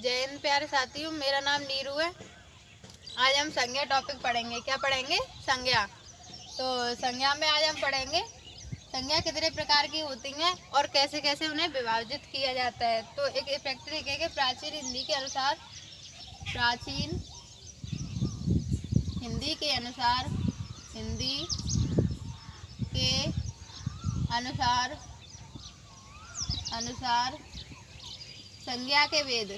जय हिंद प्यारे साथियों, मेरा नाम नीरू है। आज हम संज्ञा टॉपिक पढ़ेंगे। क्या पढ़ेंगे? संज्ञा। तो संज्ञा में आज हम पढ़ेंगे संज्ञा कितने प्रकार की होती हैं और कैसे कैसे उन्हें विभाजित किया जाता है। तो एक इफेक्ट लिखेंगे। प्राचीन हिंदी के अनुसार हिंदी के अनुसार संज्ञा के भेद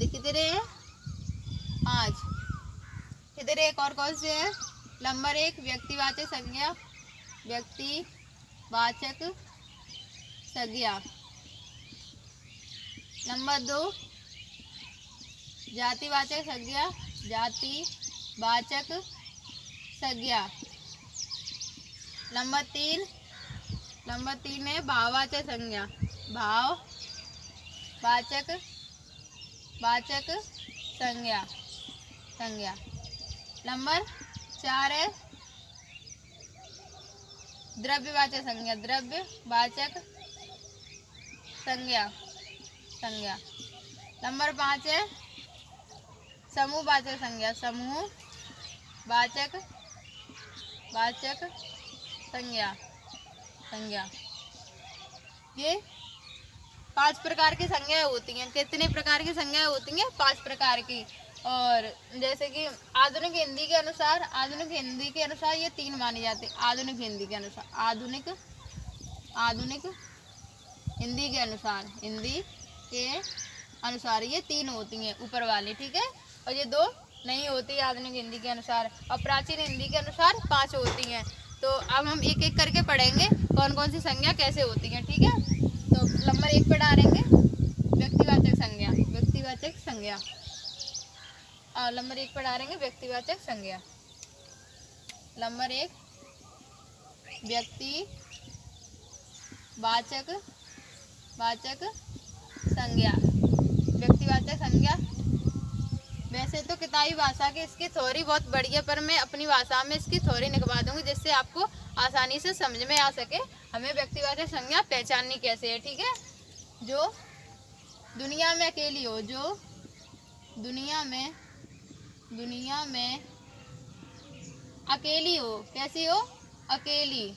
कितने हैं? 5। इधर एक और कौन से है? नंबर 1 व्यक्तिवाचक संज्ञा। नंबर 2 जातिवाचक संज्ञा। नंबर 3 है भाववाचक संज्ञा। नंबर 4 है द्रव्यवाचक संज्ञा। नंबर 5 है समूहवाचक संज्ञा। ये 5 प्रकार की संज्ञाएं होती हैं। कितने प्रकार की संज्ञाएं होती हैं? 5 प्रकार की। और जैसे कि आधुनिक हिंदी के अनुसार ये 3 मानी जाती है। आधुनिक हिंदी के अनुसार ये 3 होती हैं ऊपर वाली, ठीक है। और ये 2 नहीं होती आधुनिक हिंदी के अनुसार। और प्राचीन हिंदी के अनुसार 5 होती हैं। तो अब हम एक एक करके पढ़ेंगे कौन कौन सी संज्ञा कैसे होती हैं, ठीक है। तो नंबर 1 पे डालेंगे व्यक्तिवाचक संज्ञा। और नंबर 1 पर डालेंगे व्यक्तिवाचक संज्ञा। नंबर 1 व्यक्तिवाचक संज्ञा। वैसे तो किताबी भाषा की इसकी थ्योरी बहुत बड़ी है, पर मैं अपनी भाषा में इसकी थ्योरी निकलवा दूंगी जिससे आपको आसानी से समझ में आ सके हमें व्यक्तिवाचक संज्ञा पहचाननी कैसे है, ठीक है। जो दुनिया में अकेली हो, अकेली हो। कैसी हो? अकेली,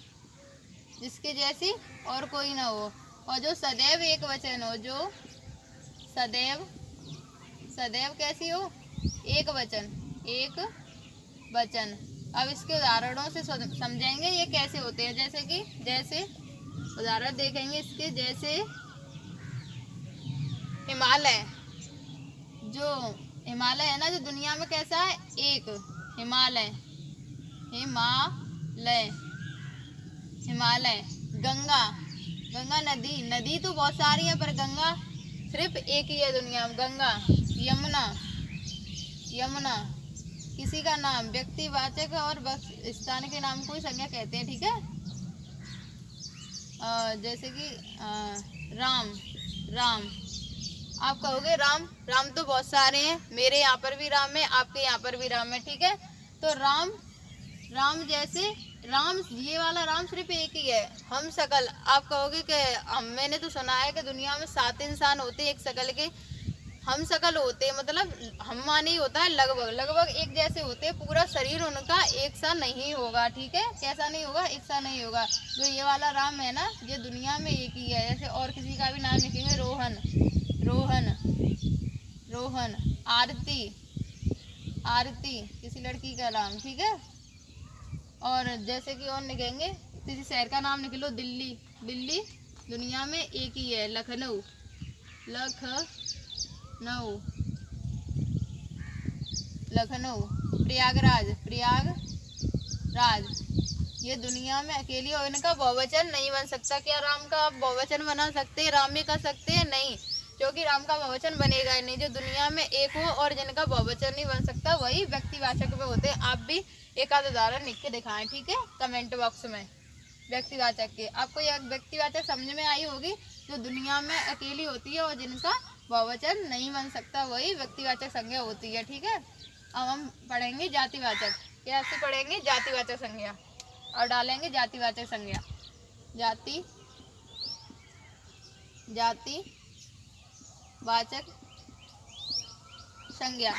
जिसके जैसी और कोई ना हो। और जो सदैव एक वचन हो, सदैव कैसी हो? एक वचन। अब इसके उदाहरणों से समझेंगे ये कैसे होते हैं। जैसे उदाहरण देखेंगे इसके। जैसे हिमालय है ना, जो दुनिया में कैसा है? एक। हिमालय। गंगा नदी तो बहुत सारी है, पर गंगा सिर्फ एक ही है दुनिया में। गंगा। यमुना किसी का नाम, व्यक्तिवाचक और स्थान के नाम को ही संज्ञा कहते हैं, ठीक है। जैसे कि राम। आप कहोगे राम तो बहुत सारे हैं। मेरे यहाँ पर भी राम है, आपके यहाँ पर भी राम है, ठीक है। तो राम जैसे ये वाला राम सिर्फ एक ही है। हम सकल, आप कहोगे कि मैंने तो सुना है कि दुनिया में 7 इंसान होते हैं एक शकल के। हम सकल होते हैं, मतलब हम माने ही होता है लगभग एक जैसे होते हैं। पूरा शरीर उनका एक सा नहीं होगा, ठीक है। कैसा नहीं होगा? एक सा नहीं होगा। जो ये वाला राम है ना, ये दुनिया में एक ही है। जैसे और किसी का भी नाम लिखेंगे, रोहन। आरती किसी लड़की का नाम, ठीक है। और जैसे कि और लिखेंगे, किसी शहर का नाम लिख लो, दिल्ली दुनिया में एक ही है। लखनऊ। प्रयागराज ये दुनिया में अकेली। और इनका बहुवचन नहीं बन सकता। क्या राम का आप बहुवचन बना सकते हैं? राम में कर सकते हैं? नहीं, क्योंकि राम का बहुवचन बनेगा ही नहीं। जो दुनिया में एक हो और जिनका बहुवचन नहीं बन सकता, वही व्यक्तिवाचक में होते हैं। आप भी एक आध उदाहरण लिख के दिखाएं, ठीक है, कमेंट बॉक्स में व्यक्तिवाचक के। आपको यह व्यक्तिवाचक समझ में आई होगी। जो दुनिया में अकेली होती है और जिनका बहुवचन नहीं बन सकता, वही व्यक्तिवाचक संज्ञा होती है, ठीक है। अब हम पढ़ेंगे जातिवाचक। कैसे पढ़ेंगे? जातिवाचक संज्ञा। और डालेंगे जातिवाचक संज्ञा। जाति वाचक संज्ञा,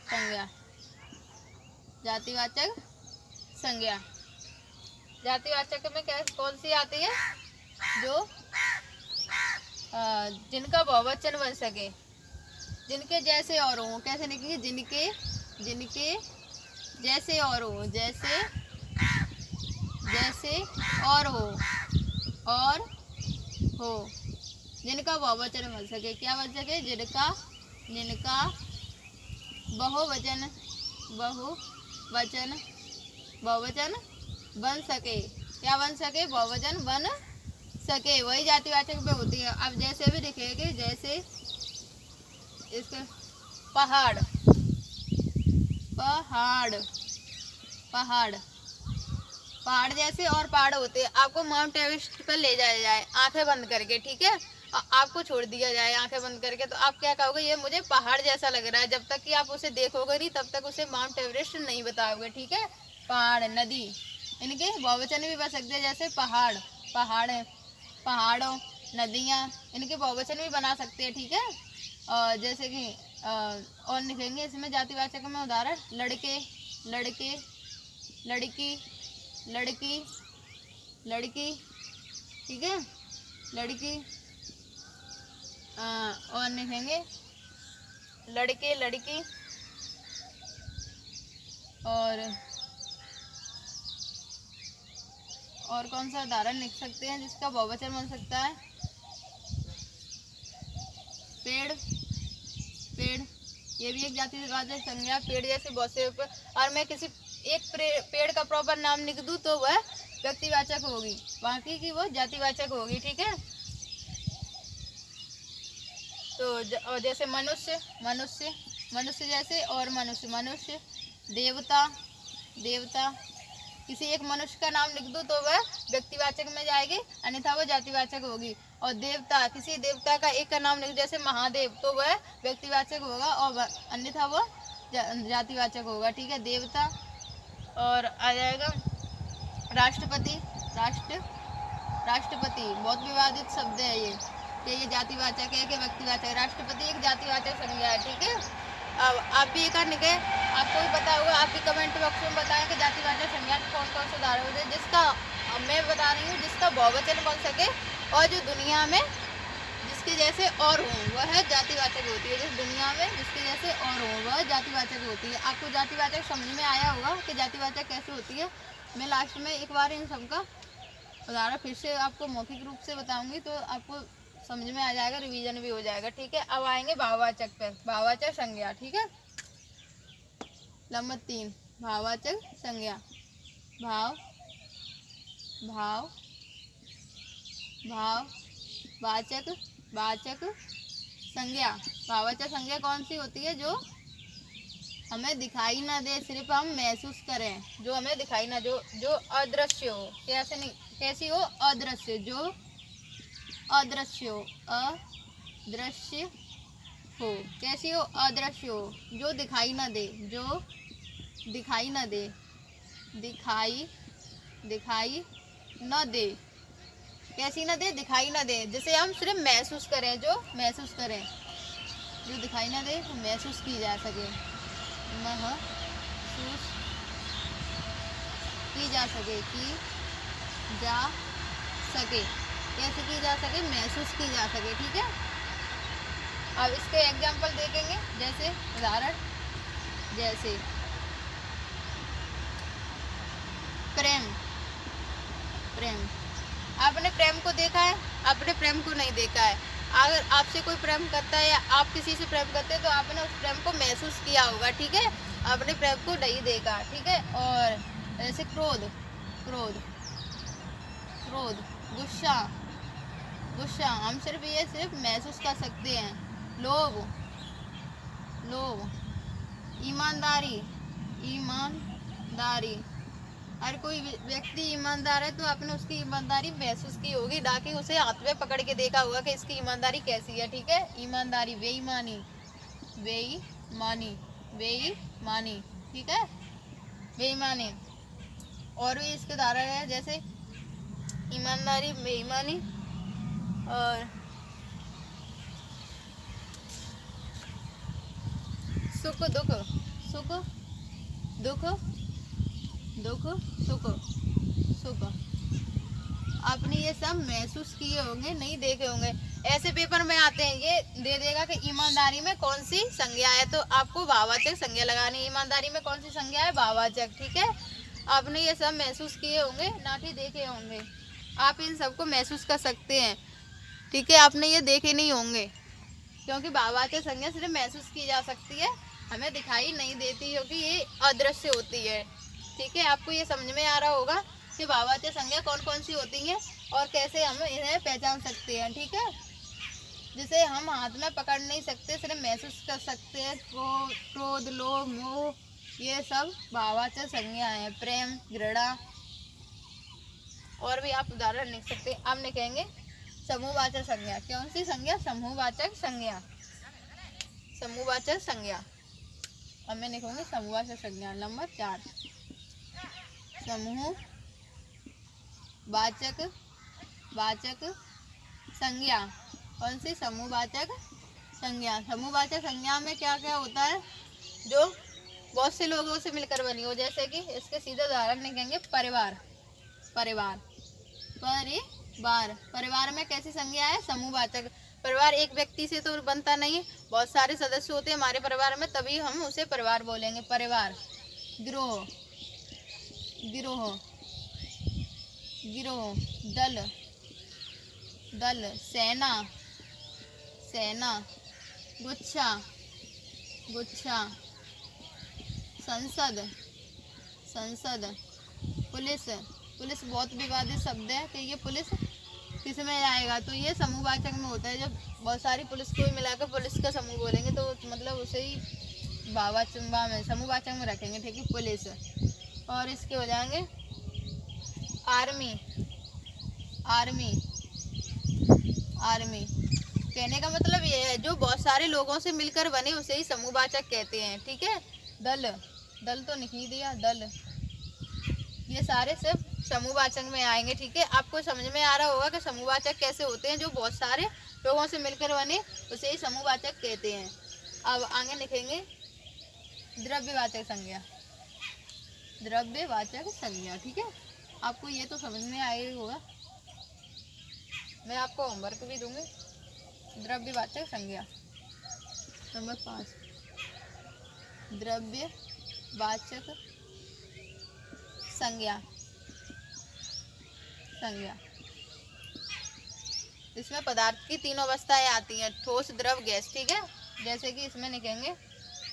संज्ञा, जातिवाचक संज्ञा। जातिवाचक में क्या कौन सी आती है? जो जिनका बहुवचन बन सके, जिनके जैसे और हो। कैसे लिखेंगे? जिनके, जिनके जैसे और हो, जैसे, जैसे और हो, और हो। जिनका बहुवचन बन सके। क्या बन सके? जिनका, जिनका बहुवचन, बहुवचन, बहुवचन बन सके। क्या बन सके? बहुवचन बन सके। वही जातिवाचक में होती है। अब जैसे भी लिखेंगे, जैसे इसके पहाड़, पहाड़, पहाड़, पहाड़ जैसे और पहाड़ होते हैं। आपको माउंट एवरेस्ट पर ले जाया जाए आंखें बंद करके, ठीक है, आपको छोड़ दिया जाए आंखें बंद करके, तो आप क्या कहोगे? ये मुझे पहाड़ जैसा लग रहा है। जब तक कि आप उसे देखोगे नहीं तब तक उसे माउंट एवरेस्ट नहीं बताओगे, ठीक है। पहाड़, नदी, इनके बहुवचन भी बन सकते हैं। जैसे पहाड़, पहाड़ है, पहाड़ों, नदियाँ, इनके बहुवचन भी बना सकते हैं, ठीक है। जैसे कि और लिखेंगे इसमें जातिवाचक में उदाहरण, लड़के, लड़के, लड़की, लड़की, लड़की, ठीक है, लड़की। और लिखेंगे लड़के, लड़की, और कौन सा उदाहरण लिख सकते हैं जिसका बहुवचन बन सकता है? पेड़, पेड़, ये भी एक जातिवाचक संज्ञा। पेड़ जैसे बहुत से, और मैं किसी एक पेड़ का प्रॉपर नाम लिख दूं तो वह व्यक्तिवाचक होगी, बाकी की वो जातिवाचक होगी, ठीक है। तो जैसे मनुष्य, मनुष्य, मनुष्य जैसे, और मनुष्य, मनुष्य, देवता, देवता, किसी एक मनुष्य का नाम लिख दूं तो वह व्यक्तिवाचक में जाएगी, अन्यथा वह जातिवाचक होगी। और देवता, किसी देवता का एक का नाम लिख, जैसे महादेव, तो वह व्यक्तिवाचक होगा और अन्यथा वह जातिवाचक होगा, ठीक है, देवता। और आ जाएगा राष्ट्रपति, राष्ट्रपति बहुत विवादित शब्द है ये, कि ये जातिवाचक है कि व्यक्तिवाचक। राष्ट्रपति एक जातिवाचक संज्ञा है, ठीक है। अब आप भी एक निके, आपको भी पता होगा, आप भी कमेंट बॉक्स में बताएं कि जातिवाचक संज्ञा कौन कौन से उदाहरण होते हैं। जिसका मैं बता रही हूँ, जिसका बहुवचन बन सके और जो दुनिया में जिसके जैसे और हो, वह जातिवाचक होती है। जिस दुनिया में जिसके जैसे और हो, वह जातिवाचक होती है। आपको जातिवाचक समझ में आया होगा कि जातिवाचक कैसे होती है। मैं लास्ट में एक बार इन सबका उदाहरण फिर से आपको मौखिक रूप से बताऊंगी, तो आपको समझ में आ जाएगा, रिवीजन भी हो जाएगा, ठीक है। अब आएंगे भाववाचक पे, भाववाचक संज्ञा, ठीक है। नंबर 3, भाववाचक संज्ञा। भाव, भाव, भाव, वाचक, वाचक संज्ञा। भाववाचक संज्ञा कौन सी होती है? जो हमें दिखाई ना दे, सिर्फ हम महसूस करें, जो हमें दिखाई ना, जो अदृश्य हो। कैसे नहीं, कैसी हो? अदृश्य, जो अदृश्य हो, अदृश्य हो। कैसी हो? अदृश्य हो, जो दिखाई ना दे, जो दिखाई ना दे, दिखाई, दिखाई न दे। कैसी ना दे? दिखाई ना दे, जिसे हम सिर्फ महसूस करें, जो महसूस करें, जो दिखाई ना दे, महसूस की जा सके, महसूस की जा सके, की जा सके। कैसे की जा सके? महसूस की जा सके, ठीक है। अब इसके एग्जाम्पल देखेंगे, जैसे उदाहरण, जैसे प्रेम, प्रेम। आपने प्रेम को देखा है? आपने प्रेम को नहीं देखा है। अगर आपसे कोई प्रेम करता है या आप किसी से प्रेम करते हैं तो आपने उस प्रेम को महसूस किया होगा, ठीक है, आपने प्रेम को नहीं देखा, ठीक है। और जैसे क्रोध, क्रोध, क्रोध, गुस्सा, गुस्सा, हम सिर्फ महसूस कर सकते हैं। लोभ, लोभ, ईमानदारी, ईमानदारी। हर कोई व्यक्ति ईमानदार है तो आपने उसकी ईमानदारी महसूस की होगी, ना कि उसे हाथ में पकड़ के देखा होगा कि इसकी ईमानदारी कैसी है, ठीक है। ईमानदारी, बेईमानी, बेईमानी, बेईमानी, ठीक है, बेईमानी। और भी इसके उदाहरण है, जैसे ईमानदारी, बेईमानी, और सुख दुख, सुख दुख, दुख सुख, सुख। आपने ये सब महसूस किए होंगे, नहीं देखे होंगे। ऐसे पेपर में आते हैं, ये दे देगा कि ईमानदारी में कौन सी संज्ञा है, तो आपको भाववाचक संज्ञा लगानी है। ईमानदारी में कौन सी संज्ञा है? भाववाचक। ठीक है, आपने ये सब महसूस किए होंगे, ना कि देखे होंगे। आप इन सबको महसूस कर सकते हैं। ठीक है, आपने ये देखे नहीं होंगे, क्योंकि भाववाचक संज्ञा सिर्फ महसूस की जा सकती है, हमें दिखाई नहीं देती, क्योंकि ये अदृश्य होती है। ठीक है, आपको ये समझ में आ रहा होगा कि भाववाचक संज्ञा कौन कौन सी होती हैं और कैसे हम इन्हें पहचान सकते हैं। ठीक है, जिसे हम हाथ में पकड़ नहीं सकते, सिर्फ महसूस कर सकते हैं। क्रोध, लोभ, मोह, ये सब भाववाचक संज्ञा है। प्रेम, घृणा, और भी आप उदाहरण लिख सकते हैं। आप लिखेंगे समूहवाचक संज्ञा। कौन सी संज्ञा? समूहवाचक संज्ञा। समूहवाचक संज्ञा। अब मैं लिखूंगी समूहवाचक संज्ञा नंबर 4। समूह वाचक, वाचक संज्ञा। कौन सी? समूहवाचक संज्ञा। समूहवाचक संज्ञा में क्या क्या होता है? जो बहुत से लोगों से मिलकर बनी हो, जैसे कि इसके सीधे उदाहरण लिखेंगे परिवार। परिवार, परिवार। परिवार में कैसी संज्ञा है? समूहवाचक। परिवार एक व्यक्ति से तो बनता नहीं, बहुत सारे सदस्य होते हैं हमारे परिवार में, तभी हम उसे परिवार बोलेंगे। परिवार। गिरोह, गिरोह, गिरोह। दल, दल। सेना, सेना। गुच्छा, गुच्छा। संसद, संसद। पुलिस, पुलिस बहुत विवादित शब्द है कि ये पुलिस किस में आएगा, तो ये समूहवाचक में होता है। जब बहुत सारी पुलिस को मिलाकर पुलिस का समूह बोलेंगे, तो मतलब उसे ही भाववाचक में, समूहवाचक में रखेंगे। ठीक है, पुलिस। और इसके हो जाएंगे आर्मी, आर्मी, आर्मी। कहने का मतलब ये है, जो बहुत सारे लोगों से मिलकर बने उसे ही समूहवाचक कहते हैं। ठीक है, दल, दल तो लिख ही दिया, दल। ये सारे सिर्फ समूहवाचक में आएंगे। ठीक है, आपको समझ में आ रहा होगा कि समूहवाचक कैसे होते हैं। जो बहुत सारे लोगों से मिलकर बने उसे ही समूहवाचक कहते हैं। अब आगे लिखेंगे द्रव्यवाचक संज्ञा। द्रव्यवाचक संज्ञा। ठीक है, आपको ये तो समझ में आया होगा, मैं आपको होमवर्क भी दूंगी। द्रव्यवाचक संज्ञा नंबर 5। द्रव्यवाचक संज्ञा, संज्ञा। इसमें पदार्थ की तीनों अवस्थाएं आती हैं, ठोस, द्रव, गैस। ठीक है, जैसे कि इसमें लिखेंगे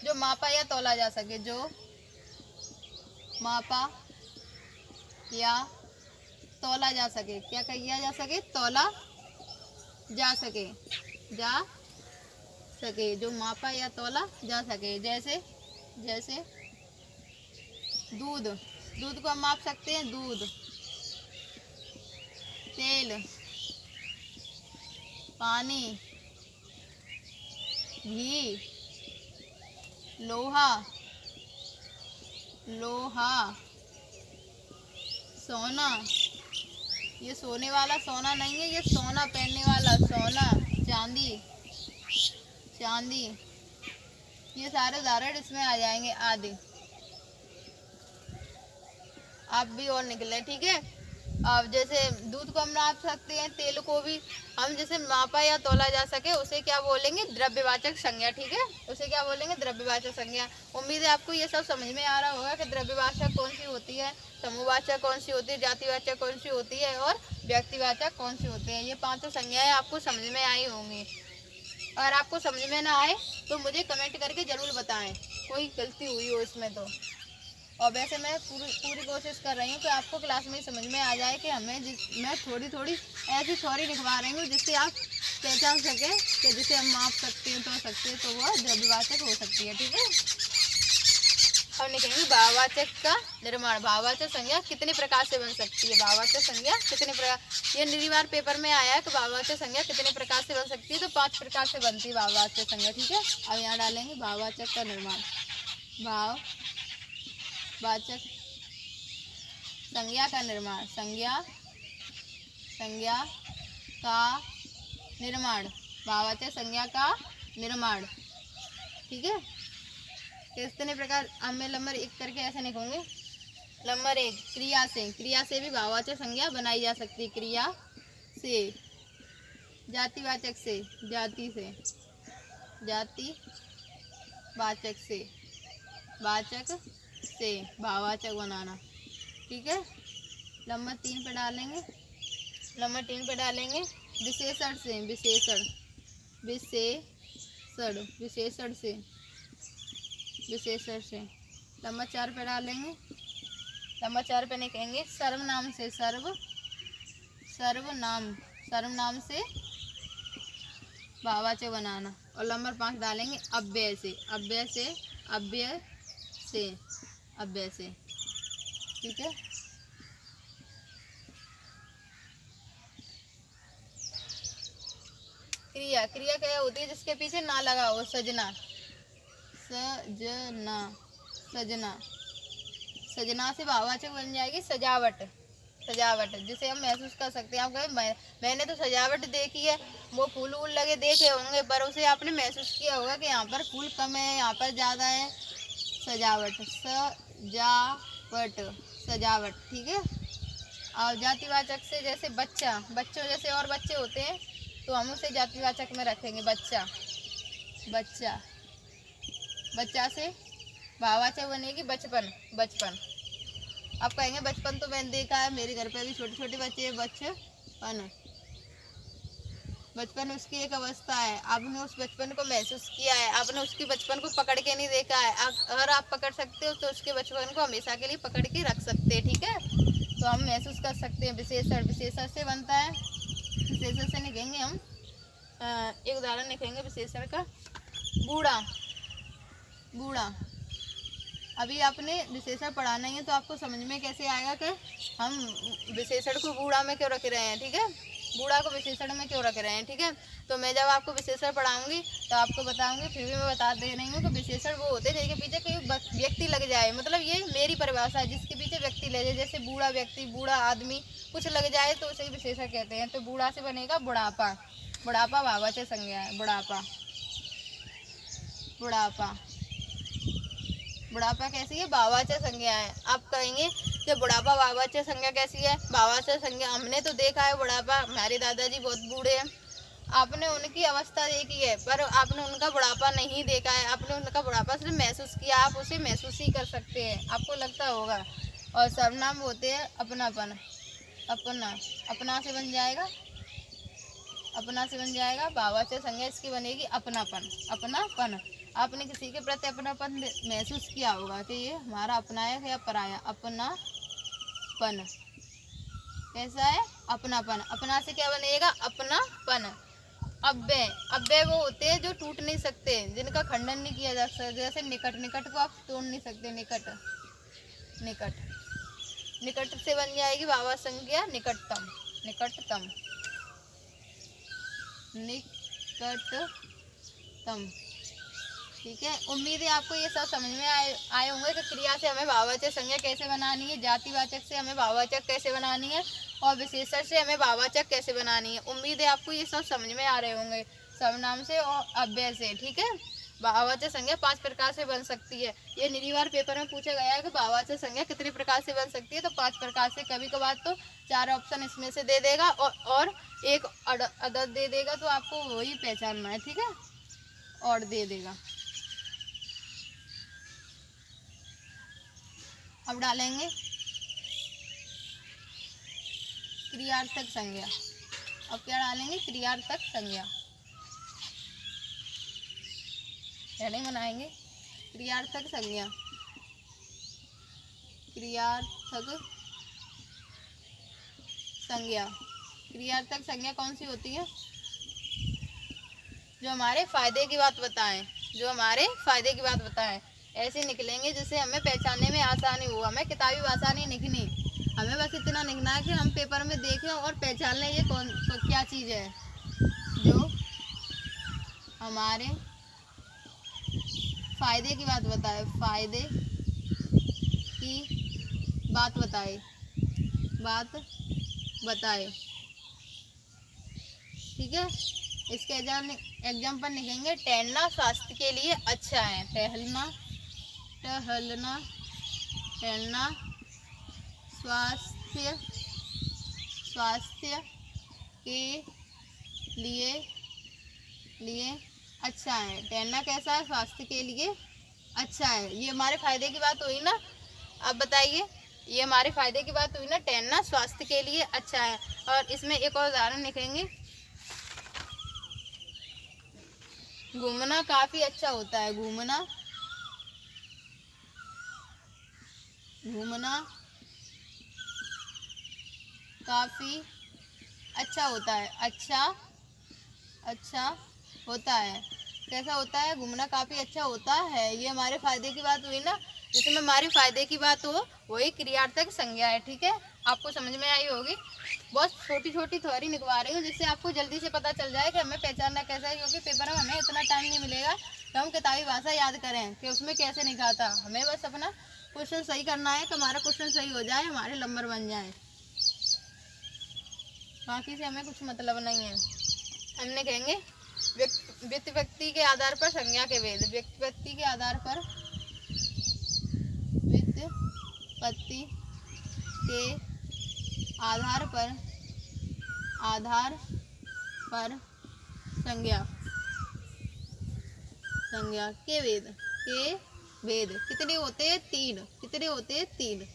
जो मापा या तौला जा सके, जो मापा या तौला जा सके। क्या किया जा सके? तौला जा सके, जा सके। जो मापा या तौला जा सके, जैसे, जैसे दूध, दूध को हम माप सकते हैं। दूध, तेल, पानी, घी, लोहा, लोहा, सोना। ये सोने वाला सोना नहीं है, ये सोना पहनने वाला सोना। चांदी, चांदी। ये सारे उदाहरण इसमें आ जाएंगे। आदि। आप भी और निकले। ठीक है, अब जैसे दूध को हम नाप सकते हैं, तेल को भी हम जैसे मापा या तौला जा सके उसे क्या बोलेंगे? द्रव्यवाचक संज्ञा। ठीक है, उसे क्या बोलेंगे? द्रव्यवाचक संज्ञा। उम्मीद है आपको ये सब समझ में आ रहा होगा कि द्रव्यवाचक कौन सी होती है, समूहवाचक कौन सी होती है, जातिवाचक कौन सी होती है, और व्यक्तिवाचक कौन सी होती है। ये 5 संज्ञाएं आपको समझ में आई होंगी। अगर आपको समझ में ना आए तो मुझे कमेंट करके जरूर बताएं, कोई गलती हुई हो इसमें तो। और वैसे मैं पूरी कोशिश कर रही हूँ कि आपको क्लास में समझ में आ जाए कि मैं थोड़ी थोड़ी ऐसी थ्योरी लिखवा रही हूँ जिससे आप पहचान सकें कि जिसे हम माप सकते हैं, तो सकते हैं, तो वह द्रव्यवाचक हो सकती है। ठीक है, अब लिखेंगे भाववाचक का निर्माण। भाववाचक संज्ञा कितने प्रकार से बन सकती है? भाववाचक संज्ञा कितने प्रकार, ये निरी बार पेपर में आया है कि भाववाचक संज्ञा कितने प्रकार से बन सकती है, तो 5 प्रकार से बनती है भाववाचक संज्ञा। ठीक है, अब यहाँ डालेंगे भाववाचक का निर्माण। भाव वाचक संज्ञा का निर्माण। संज्ञा, संज्ञा का निर्माण, भाववाचक संज्ञा का निर्माण। ठीक है, कितने प्रकार अब मैं नंबर 1 करके ऐसे लिखूंगी। नंबर 1, क्रिया से, क्रिया से भी भाववाचक संज्ञा बनाई जा सकती है। क्रिया से, जातिवाचक से, जाति से, जाति वाचक से, वाचक से भाववाचक बनाना। ठीक है, नंबर 3 पे डालेंगे, नंबर 3 पे डालेंगे विशेषण से, विशेषण, विशेषण, विशेषण से, विशेषण से। नंबर 4 पे डालेंगे, नंबर 4 पे लिखेंगे सर्वनाम से, सर्वनाम, सर्वनाम से भाववाचक बनाना। और नंबर 5 डालेंगे अव्यय से, अव्यय से, अव्यय से, अव्यय से। ठीक है, क्रिया, क्रिया क्या होती है जिसके पीछे ना लगा हो, सजना, सजना, सजना, सजना से भाववाचक बन जाएगी सजावट, सजावट, जिसे हम महसूस कर सकते हैं। आप कहें मैंने तो सजावट देखी है, वो फूल वूल लगे देखे होंगे, पर उसे आपने महसूस किया होगा कि यहाँ पर फूल कम है, यहाँ पर ज़्यादा है। सजावट, सजावट, सजावट। ठीक है, और जातिवाचक से जैसे बच्चा, बच्चों जैसे और बच्चे होते हैं तो हम उसे जातिवाचक में रखेंगे बच्चा, बच्चा, बच्चा से भाववाचक बनेगी बचपन, बचपन। आप कहेंगे बचपन तो मैंने देखा है, मेरे घर पे भी छोटे छोटे बच्चे हैं। बचपन, बचपन उसकी एक अवस्था है, आपने उस बचपन को महसूस किया है, आपने उसके बचपन को पकड़ के नहीं देखा है। अगर आप पकड़ सकते हो तो उसके बचपन को हमेशा के लिए पकड़ के रख सकते हैं। ठीक है, तो हम महसूस कर सकते हैं। विशेषण, विशेषण से बनता है, विशेषण से लिखेंगे हम एक उदाहरण लिखेंगे विशेषण का, बूढ़ा, बूढ़ा। अभी आपने विशेषण पढ़ा नहीं है तो आपको समझ में कैसे आएगा कि हम विशेषण को बूढ़ा में क्यों रख रहे हैं। ठीक है, बूढ़ा को विशेषण में क्यों रख रहे हैं। ठीक है, तो मैं जब आपको विशेषण पढ़ाऊंगी तो आपको बताऊंगी, फिर भी मैं बता दे रही हूँ कि विशेषण वो होते हैं जिनके पीछे कोई व्यक्ति लग जाए। मतलब ये मेरी परिभाषा है, जिसके पीछे व्यक्ति लग जाए, जैसे बूढ़ा व्यक्ति, बूढ़ा आदमी कुछ लग जाए तो उसे विशेषण कहते हैं। तो बूढ़ा से बनेगा बुढ़ापा, बुढ़ापा भाववाचक संज्ञा है, बुढ़ापा, बुढ़ापा, बुढ़ापा कैसी है, भाववाचक संज्ञा है। आप कहेंगे कि बुढ़ापा भाववाचक संज्ञा कैसी है, भाववाचक संज्ञा। हमने तो देखा है बुढ़ापा, हमारे दादाजी बहुत बूढ़े हैं, आपने उनकी अवस्था देखी है पर आपने उनका बुढ़ापा नहीं देखा है, आपने उनका बुढ़ापा सिर्फ महसूस किया, आप उसे महसूस ही कर सकते हैं, आपको लगता होगा। और सर्वनाम होते हैं अपनापन, अपना, अपना से बन जाएगा, अपना से बन जाएगा भाववाचक संज्ञा इसकी बनेगी अपनापन, अपनापन। आपने किसी के प्रति अपनापन महसूस किया होगा कि ये हमारा अपनायक है या पराया, अपनापन। कैसा है, अपनापन। अपना से क्या बनेगा, अपनापन। अव्यय, अव्यय वो होते हैं जो टूट नहीं सकते, जिनका खंडन नहीं किया जा सकता। जैसे निकट, निकट को आप तोड़ नहीं सकते, निकट, निकट, निकट से बन जाएगी भाववाचक संज्ञा निकटतम, निकटतम, निकटतम। ठीक है, उम्मीद है आपको ये सब समझ में आए होंगे कि क्रिया से हमें भाववाचक संज्ञा कैसे बनानी है, जातिवाचक से हमें भाववाचक कैसे बनानी है, और विशेषण से हमें भाववाचक कैसे बनानी है। उम्मीद है आपको ये सब समझ में आ रहे होंगे, सर्वनाम से और अव्यय से। ठीक है, भाववाचक संज्ञा 5 प्रकार से बन सकती है। ये निरी बार पेपर में पूछा गया है कि भाववाचक संज्ञा कितने प्रकार से बन सकती है, तो 5 प्रकार से। कभी कभार तो 4 ऑप्शन इसमें से दे देगा और एक अदद दे देगा, तो आपको वही पहचानना है। ठीक है, और दे देगा। अब डालेंगे क्रियार्थक संज्ञा। अब क्या डालेंगे, क्रियार्थक संज्ञा। हेडिंग बनाएंगे क्रियार्थक संज्ञा, क्रियार्थक संज्ञा। क्रियार्थक संज्ञा कौन सी होती है, जो हमारे फायदे की बात बताएं, जो हमारे फायदे की बात बताएं। ऐसे निकलेंगे जिससे हमें पहचानने में आसानी हो। हमें किताबी भाषा नहीं लिखनी, हमें बस इतना लिखना है कि हम पेपर में देखें और पहचान लें ये कौन क्या चीज़ है, जो हमारे फायदे की बात बताए, फायदे की बात बताए, बात बताए। ठीक है, इसके एग्जाम्पल लिखेंगे टहलना स्वास्थ्य के लिए अच्छा है। टहलना टहलना टहलना स्वास्थ्य स्वास्थ्य के लिए अच्छा है। टहलना कैसा है? स्वास्थ्य के लिए अच्छा है। ये हमारे फायदे की बात हुई ना। अब बताइए, ये हमारे फायदे की बात हुई ना, टहलना स्वास्थ्य के लिए अच्छा है। और इसमें एक और उदाहरण लिखेंगे, घूमना काफी अच्छा होता है। घूमना घूमना काफी अच्छा होता है। अच्छा होता है। कैसा होता है? घूमना काफी अच्छा होता है। ये हमारे फायदे की बात हुई ना। जिसमें हमारे फायदे की बात हो वही क्रियार्थक संज्ञा है। ठीक है, आपको समझ में आई होगी। बहुत छोटी छोटी थ्योरी निकलवा रही हूँ जिससे आपको जल्दी से पता चल जाए कि हमें पहचानना कैसा है, क्योंकि पेपर में हमें इतना टाइम नहीं मिलेगा कि हम किताबी भाषा याद करें कि उसमें कैसे निकालता। हमें बस अपना क्वेश्चन सही करना है कि हमारा क्वेश्चन सही हो जाए, हमारे नंबर बन जाए। बाकी से हमें कुछ मतलब नहीं है। हमने कहेंगे व्यक्ति के आधार पर संज्ञा के भेद। व्यक्ति के आधार पर व्युत्पत्ति के आधार पर संज्ञा के भेद कितने होते हैं? 3। कितने होते हैं? 3।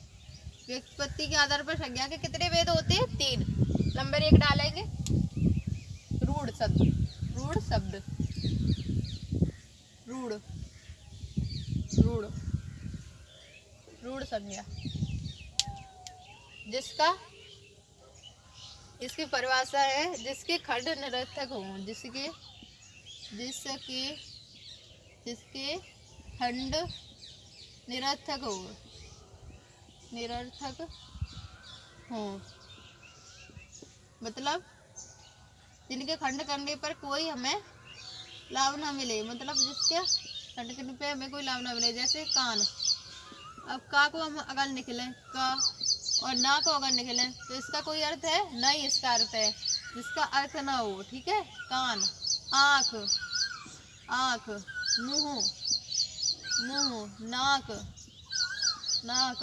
व्युत्पत्ति के आधार पर संज्ञा के कितने भेद होते हैं? 3। नंबर 1 डालेंगे, रूढ़ शब्द। रूढ़ संज्ञा, इसकी परिभाषा है जिसके खंड निरर्थक हो। जिसके खंड निरर्थक हो, मतलब जिनके खंड करने पर कोई हमें लाभ ना मिले। मतलब जिसके खंड करने पे हमें कोई लाभ ना मिले। जैसे कान। अब का को हम अगर निकले का और ना को अगर निकले तो इसका कोई अर्थ है नहीं। इसका अर्थ है जिसका अर्थ ना हो। ठीक है, कान। आँख, मुंह, नाक।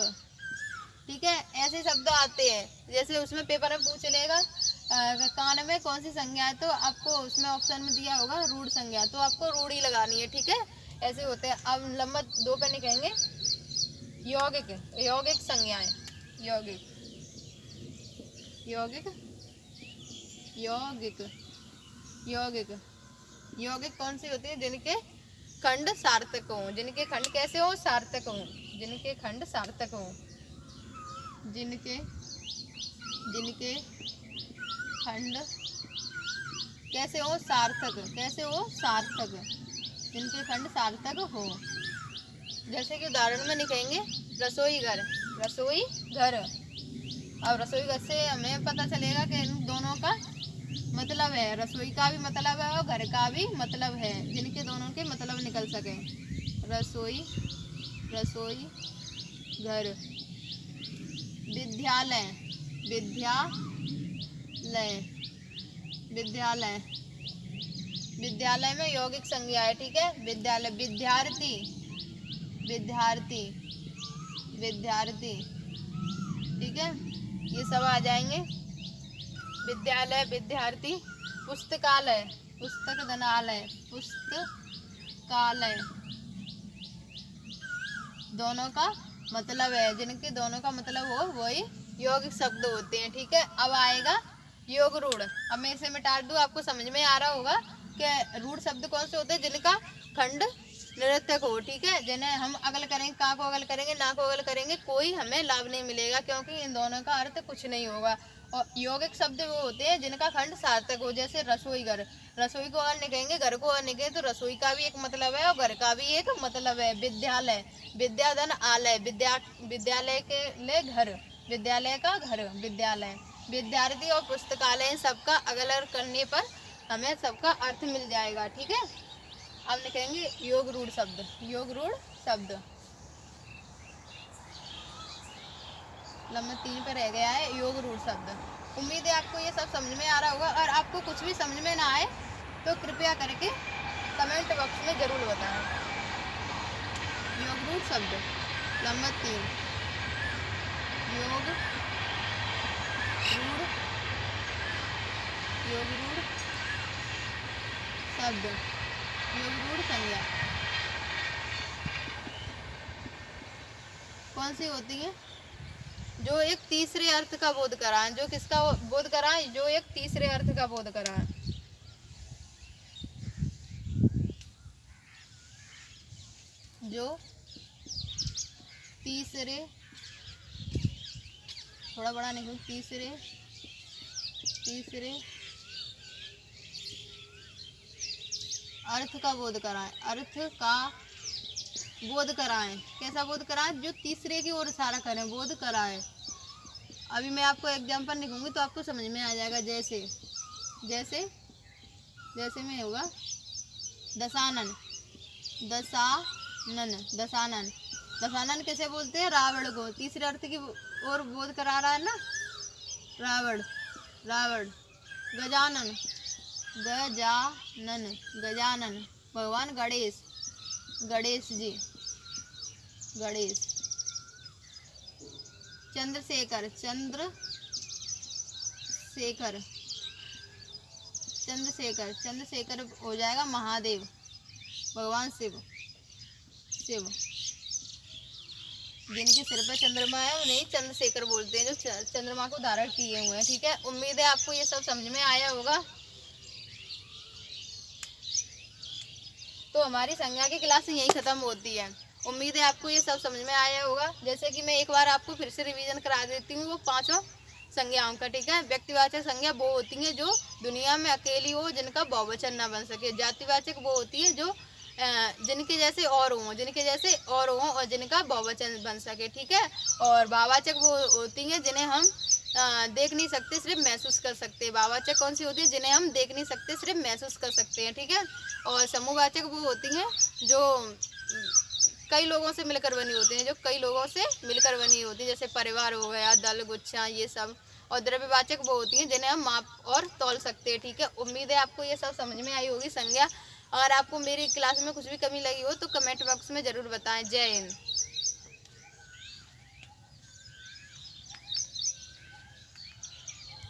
ठीक है, ऐसे शब्द आते हैं। जैसे उसमें पेपर में पूछ लेगा कान में कौन सी संज्ञा है, तो आपको उसमें ऑप्शन में दिया होगा रूढ़ संज्ञा, तो आपको रूढ़ ही लगानी है। ठीक है, ऐसे होते हैं। अब नंबर 2 पे लिखेंगे यौगिक संज्ञाएं। यौगिक कौन सी होती है? जिनके खंड सार्थक हो। जिनके खंड कैसे हो? सार्थक हो। जिनके खंड सार्थक हो। जिनके खंड कैसे हो? सार्थक। जिनके खंड सार्थक हो। जैसे कि उदाहरण में लिखेंगे रसोई घर। अब रसोई घर से हमें पता चलेगा कि इन दोनों का मतलब है। रसोई का भी मतलब है और घर का भी मतलब है, जिनके दोनों के मतलब निकल सके। रसोई घर। विद्यालय में यौगिक संज्ञा है। ठीक है, विद्यालय। विद्यार्थी। ठीक है, ये सब आ जाएंगे। विद्यालय, विद्यार्थी। पुस्तकालय, पुस्तकालय दोनों का मतलब है। जिनके दोनों का मतलब हो वही यौगिक शब्द होते हैं। ठीक है, अब आएगा योग रूढ़। अब मैं इसे मिटा दूं, आपको समझ में आ रहा होगा कि रूढ़ शब्द कौन से होते हैं? जिनका खंड निरर्थक हो। ठीक है, जिन्हें हम अगल करेंगे, का को अगल करेंगे, ना को अगल करेंगे, कोई हमें लाभ नहीं मिलेगा, क्योंकि इन दोनों का अर्थ कुछ नहीं होगा। और यौगिक शब्द वो होते हैं जिनका खंड सार्थक हो। जैसे रसोई घर। रसोई को अगर निकलेंगे, घर को अगर निकले तो रसोई का भी एक मतलब है और घर का भी एक मतलब है। विद्यालय, विद्याधन आलय। विद्यालय के लिए घर, विद्यालय का घर, विद्यालय। विद्यार्थी और पुस्तकालय, सबका अगल अलग करने पर हमें सबका अर्थ मिल जाएगा। ठीक है, अब लिखेंगे योग रूढ़ शब्द। नंबर 3 पे रह गया है योग रूढ़ शब्द। उम्मीद है आपको ये सब समझ में आ रहा होगा। और आपको कुछ भी समझ में ना आए तो कृपया करके कमेंट बॉक्स में जरूर बताएं। योग रूढ़ शब्द नंबर 3, योग रूढ़ शब्द, योग रूढ़ संज्ञा कौन सी होती है? जो एक तीसरे अर्थ का बोध कराएं। जो किसका बोध कराएं? जो एक तीसरे अर्थ का बोध कराएं। जो तीसरे, थोड़ा बड़ा नहीं, तीसरे अर्थ का बोध कराएं। अर्थ का बोध कराएं। कैसा बोध कराएं? जो तीसरे की ओर इशारा करें, बोध कराएं। अभी मैं आपको एग्जाम्पल लिखूंगी तो आपको समझ में आ जाएगा। जैसे में होगा दशानन। दशानन कैसे बोलते हैं? रावण को तीसरे अर्थ की ओर बोध करा रहा है ना, रावण। गजानन भगवान गणेश जी। चंद्रशेखर हो जाएगा महादेव, भगवान शिव। जिनके सिर पर चंद्रमा है उन्हें चंद्रशेखर बोलते हैं, जो चंद्रमा को धारण किए हुए हैं। ठीक है, उम्मीद है आपको ये सब समझ में आया होगा। तो हमारी संज्ञा की क्लास यही खत्म होती है। उम्मीद है आपको ये सब समझ में आया होगा। जैसे कि मैं एक बार आपको फिर से रिवीजन करा देती हूँ वो 5 संज्ञाओं का। ठीक है, व्यक्तिवाचक संज्ञा वो होती है जो दुनिया में अकेली हो, जिनका बहुवचन ना बन सके। जातिवाचक वो होती है जो जिनके जैसे और हों और जिनका बहुवचन बन सके। ठीक है, और भाववाचक वो होती हैं जिन्हें हम देख नहीं सकते, सिर्फ महसूस कर सकते हैं। भाववाचक कौन सी होती है? जिन्हें हम देख नहीं सकते, सिर्फ महसूस कर सकते हैं। ठीक है, और समूहवाचक वो होती हैं जो कई लोगों से मिलकर बनी होती हैं, जैसे परिवार हो गया, दल, गुच्छा, ये सब। और द्रव्यवाचक वो होती हैं जिन्हें हम माप और तौल सकते हैं। ठीक है, उम्मीद है आपको ये सब समझ में आई होगी संज्ञा। अगर आपको मेरी क्लास में कुछ भी कमी लगी हो तो कमेंट बॉक्स में ज़रूर बताएं। जय हिंद।